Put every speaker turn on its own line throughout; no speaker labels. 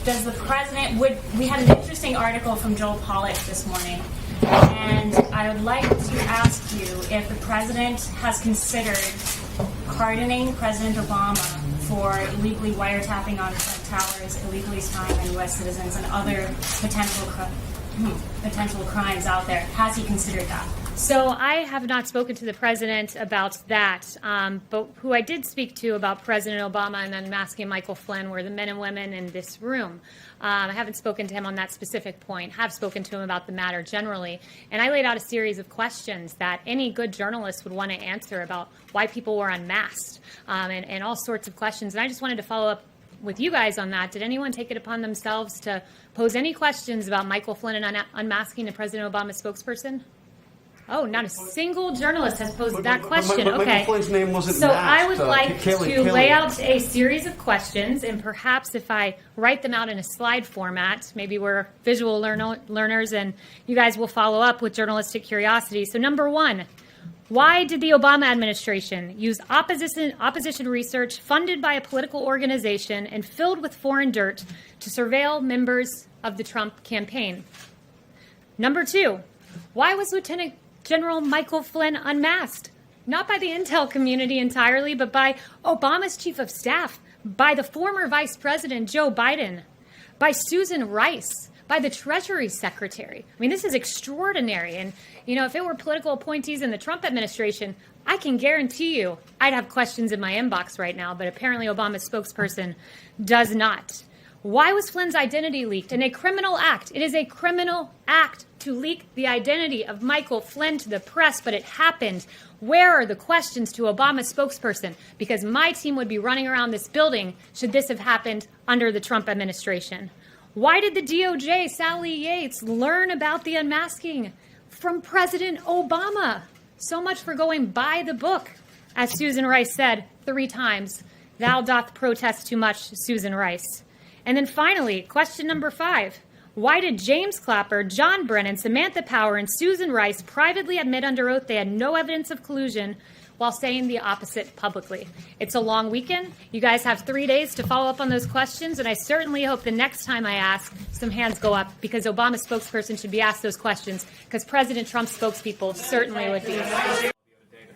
does the president, we had an interesting article from Joel Pollak this morning, and I would like to ask you if the president has considered pardoning President Obama for illegally wiretapping on Trump Towers, illegally spying on U.S. citizens, and other potential crimes out there. Has he considered that?
So I have not spoken to the president about that, but who I did speak to about President Obama and unmasking Michael Flynn were the men and women in this room. I haven't spoken to him on that specific point, have spoken to him about the matter generally, and I laid out a series of questions that any good journalist would want to answer about why people were unmasked, and all sorts of questions. And I just wanted to follow up with you guys on that. Did anyone take it upon themselves to pose any questions about Michael Flynn and unmasking the President Obama spokesperson? Oh, not a single journalist has posed that question.
But
okay.
Michael Flynn's name wasn't
so
matched.
I would like
Kelly.
to lay out a series of questions, and perhaps if I write them out in a slide format, maybe we're visual learners, and you guys will follow up with journalistic curiosity. So number one, why did the Obama administration use opposition research funded by a political organization and filled with foreign dirt to surveil members of the Trump campaign? Number two, why was Lieutenant General Michael Flynn unmasked? Not by the intel community entirely, but by Obama's chief of staff, by the former Vice President Joe Biden, by Susan Rice, by the Treasury Secretary. I mean, this is extraordinary. And, you know, if it were political appointees in the Trump administration, I can guarantee you I'd have questions in my inbox right now, but apparently Obama's spokesperson does not. Why was Flynn's identity leaked? In a criminal act. It is a criminal act to leak the identity of Michael Flynn to the press, but it happened. Where are the questions to Obama's spokesperson? Because my team would be running around this building should this have happened under the Trump administration. Why did the DOJ, Sally Yates, learn about the unmasking from President Obama? So much for going by the book. As Susan Rice said 3 times, thou doth protest too much, Susan Rice. And then finally, question number 5. Why did James Clapper, John Brennan, Samantha Power, and Susan Rice privately admit under oath they had no evidence of collusion while saying the opposite publicly? It's a long weekend. You guys have 3 days to follow up on those questions, and I certainly hope the next time I ask, some hands go up, because Obama's spokesperson should be asked those questions, because President Trump's spokespeople certainly would be.
The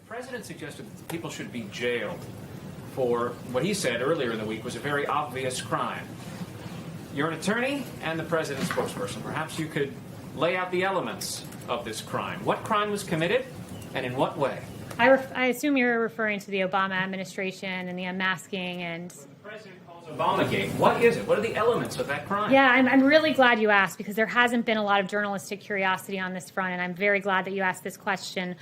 president suggested that people should be jailed for what he said earlier in the week was a very obvious crime. You're an attorney and the president's spokesperson. Perhaps you could lay out the elements of this crime. What crime was committed, and in what way?
I assume you're referring to the Obama administration and the unmasking and...
The president calls Obamagate. What is it? What are the elements of that crime?
Yeah, I'm really glad you asked, because there hasn't been a lot of journalistic curiosity on this front, and I'm very glad that you asked this question.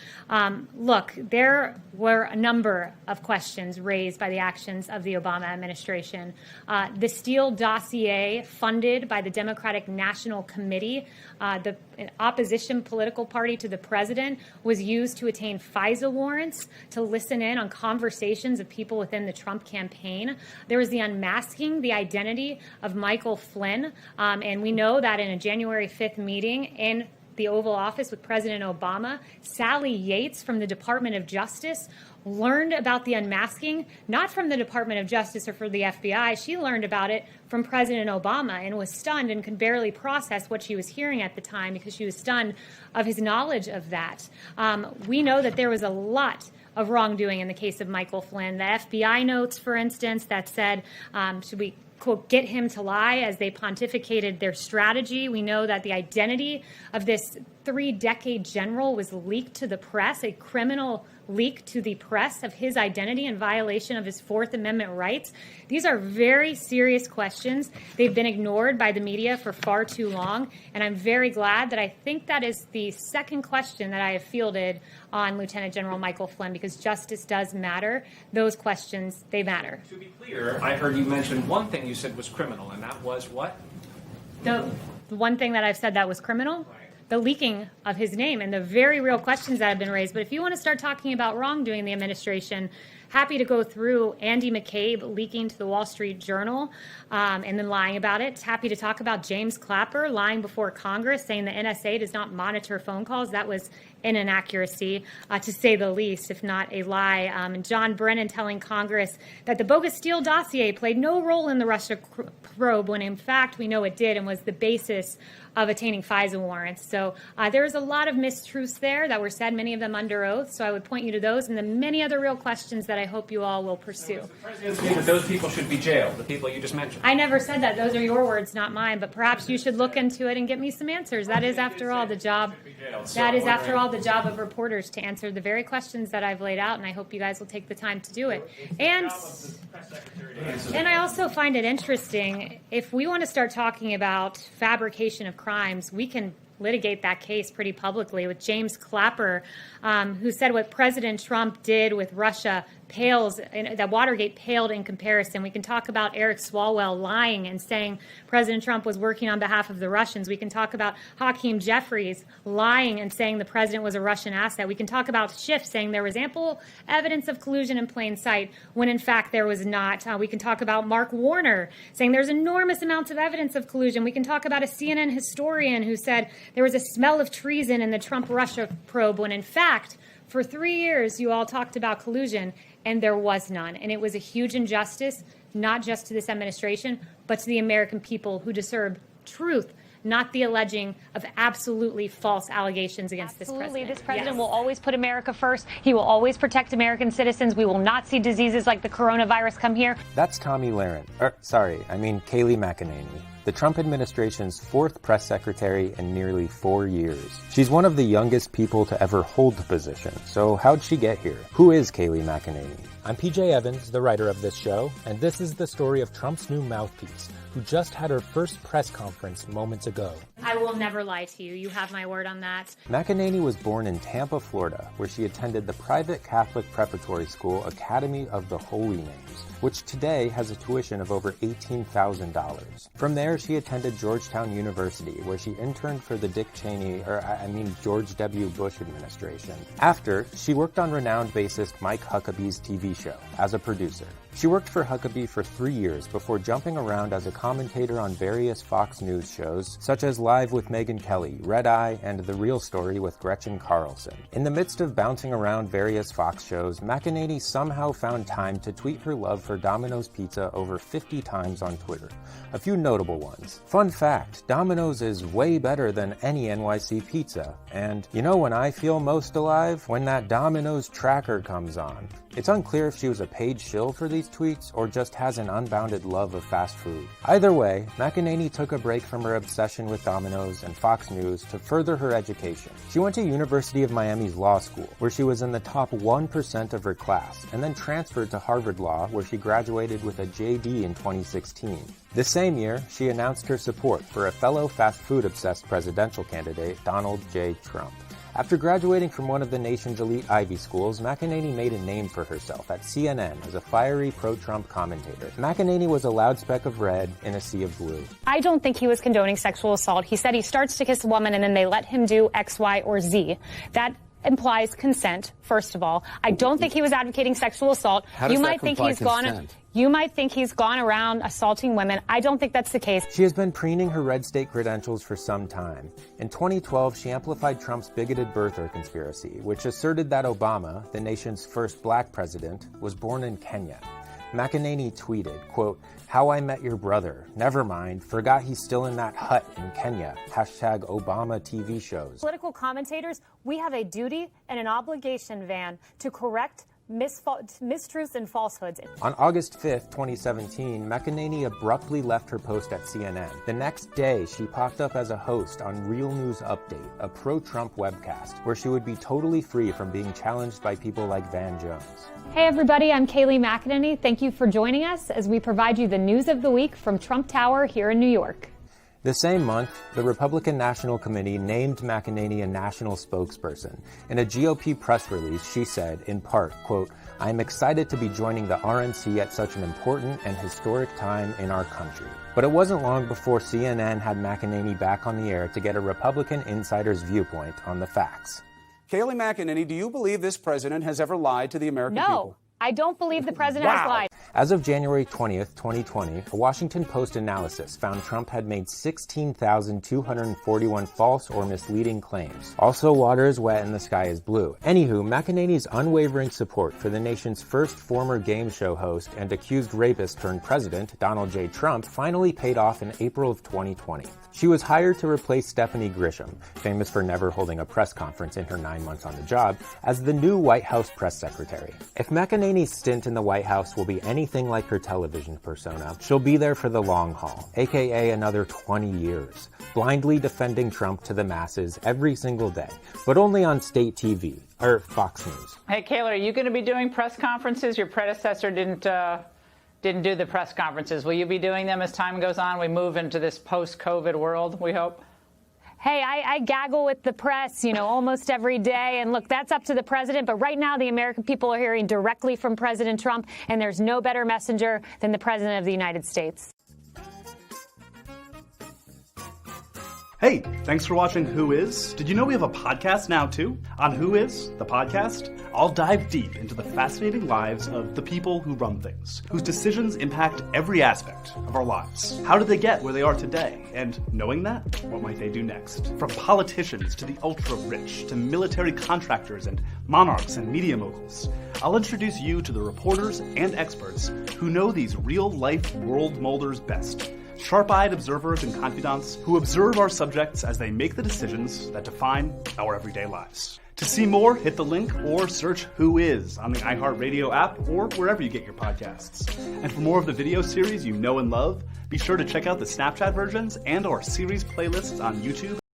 Look, there were a number of questions raised by the actions of the Obama administration. The Steele dossier, funded by the Democratic National Committee, the opposition political party to the president, was used to attain FISA warrants to listen in on conversations of people within the Trump campaign. There was the unmasking the identity of Michael Flynn, and we know that in a January 5th meeting in the Oval Office with President Obama, Sally Yates from the Department of Justice learned about the unmasking, not from the Department of Justice or from the FBI. She learned about it from President Obama and was stunned and could barely process what she was hearing at the time because she was stunned of his knowledge of that. We know that there was a lot of wrongdoing in the case of Michael Flynn. The FBI notes, for instance, that said, should we quote, get him to lie as they pontificated their strategy. We know that the identity of this 3-decade general was leaked to the press, a criminal leak to the press of his identity in violation of his Fourth Amendment rights. These are very serious questions. They've been ignored by the media for far too long, and I'm very glad that I think that is the second question that I have fielded on Lieutenant General Michael Flynn, because justice does matter. Those questions, they matter.
To be clear, I heard you mention one thing you said was criminal, and that was what?
The one thing that I've said that was criminal?
Right.
The leaking of his name and the very real questions that have been raised. But if you want to start talking about wrongdoing in the administration, happy to go through Andy McCabe leaking to the Wall Street Journal and then lying about it. Happy to talk about James Clapper lying before Congress, saying the NSA does not monitor phone calls. That was an inaccuracy, to say the least, if not a lie. And John Brennan telling Congress that the bogus Steele dossier played no role in the Russia probe, when in fact we know it did and was the basis of attaining FISA warrants. So there's a lot of mistruths there that were said, many of them under oath. So I would point you to those and the many other real questions that I hope you all will pursue.
So the president's view that those people should be jailed, the people you just mentioned?
I never said that. Those are your words, not mine. But perhaps you should look into it and get me some answers. That is, after all, the job. That is, after all, the job of reporters, to answer the very questions that I've laid out, and I hope you guys will take the time to do it. And I also find it interesting, if we want to start talking about fabrication of crimes, we can litigate that case pretty publicly with James Clapper, who said what President Trump did with Russia that Watergate paled in comparison. We can talk about Eric Swalwell lying and saying President Trump was working on behalf of the Russians. We can talk about Hakeem Jeffries lying and saying the president was a Russian asset. We can talk about Schiff saying there was ample evidence of collusion in plain sight when in fact there was not. We can talk about Mark Warner saying there's enormous amounts of evidence of collusion. We can talk about a CNN historian who said there was a smell of treason in the Trump-Russia probe when in fact for 3 years you all talked about collusion and there was none. And it was a huge injustice, not just to this administration, but to the American people who deserve truth, not the alleging of absolutely false allegations against this president.
Absolutely. This president will always put America first. He will always protect American citizens. We will not see diseases like the coronavirus come here.
That's Tomi Lahren. Kayleigh McEnany, the Trump administration's fourth press secretary in nearly 4 years. She's one of the youngest people to ever hold the position. So how'd she get here? Who is Kayleigh McEnany? I'm PJ Evans, the writer of this show, and this is the story of Trump's new mouthpiece, who just had her first press conference moments ago.
I will never lie to you. You have my word on that.
McEnany was born in Tampa, Florida, where she attended the private Catholic preparatory school Academy of the Holy Names, which today has a tuition of over $18,000. From there, she attended Georgetown University, where she interned for the George W. Bush administration. After, she worked on renowned bassist Mike Huckabee's TV show as a producer. She worked for Huckabee for 3 years before jumping around as a commentator on various Fox News shows, such as Live with Megyn Kelly, Red Eye, and The Real Story with Gretchen Carlson. In the midst of bouncing around various Fox shows, McEnany somehow found time to tweet her love for Domino's Pizza over 50 times on Twitter. A few notable ones. Fun fact, Domino's is way better than any NYC pizza. And you know when I feel most alive? When that Domino's tracker comes on. It's unclear if she was a paid shill for these tweets or just has an unbounded love of fast food. Either way, McEnany took a break from her obsession with Domino's and Fox News to further her education. She went to University of Miami's law school, where she was in the top 1% of her class, and then transferred to Harvard Law, where she graduated with a JD in 2016. This same year, she announced her support for a fellow fast food-obsessed presidential candidate, Donald J. Trump. After graduating from one of the nation's elite Ivy schools, McEnany made a name for herself at CNN as a fiery pro-Trump commentator. McEnany was a loud speck of red in a sea of blue.
I don't think he was condoning sexual assault. He said he starts to kiss a woman and then they let him do X, Y, or Z. That implies consent, first of all. I don't think he was advocating sexual assault.
How does that imply consent?
You might think he's gone around assaulting women. I don't think that's the case.
She has been preening her red state credentials for some time. In 2012, she amplified Trump's bigoted birther conspiracy, which asserted that Obama, the nation's first black president, was born in Kenya. McEnany tweeted, quote, "How I met your brother. Never mind. Forgot he's still in that hut in Kenya. Hashtag Obama TV shows."
Political commentators, we have a duty and an obligation, Van, to correct mistruths and falsehoods.
On August 5th, 2017, McEnany abruptly left her post at CNN. The next day, she popped up as a host on Real News Update, a pro-Trump webcast, where she would be totally free from being challenged by people like Van Jones.
Hey everybody, I'm Kayleigh McEnany. Thank you for joining us as we provide you the news of the week from Trump Tower here in New York.
The same month, the Republican National Committee named McEnany a national spokesperson. In a GOP press release, she said, in part, quote, "I am excited to be joining the RNC at such an important and historic time in our country." But it wasn't long before CNN had McEnany back on the air to get a Republican insider's viewpoint on the facts.
Kayleigh McEnany, do you believe this president has ever lied to the American people?
I don't believe the president has lied.
As of January 20th, 2020, a Washington Post analysis found Trump had made 16,241 false or misleading claims. Also, water is wet and the sky is blue. Anywho, Mcenany's unwavering support for the nation's first former game show host and accused rapist turned president, Donald J. Trump, finally paid off in April of 2020. She was hired to replace Stephanie Grisham, famous for never holding a press conference in her 9 months on the job, as the new White House press secretary. If Mcenany's stint in the White House will be anything like her television persona, she'll be there for the long haul, aka another 20 years, blindly defending Trump to the masses every single day, but only on state TV, or Fox News.
Hey, Kayla, are you going to be doing press conferences? Your predecessor didn't do the press conferences. Will you be doing them as time goes on? We move into this post-COVID world, we hope.
Hey, I gaggle with the press, almost every day. And look, that's up to the president. But right now, the American people are hearing directly from President Trump. And there's no better messenger than the president of the United States.
Hey, thanks for watching Who Is. Did you know we have a podcast now, too? On Who Is, the podcast, I'll dive deep into the fascinating lives of the people who run things, whose decisions impact every aspect of our lives. How did they get where they are today? And knowing that, what might they do next? From politicians to the ultra-rich, to military contractors and monarchs and media moguls, I'll introduce you to the reporters and experts who know these real-life world molders best. Sharp-eyed observers and confidants who observe our subjects as they make the decisions that define our everyday lives. To see more, hit the link or search Who Is on the iHeartRadio app or wherever you get your podcasts. And for more of the video series you know and love, be sure to check out the Snapchat versions and our series playlists on YouTube.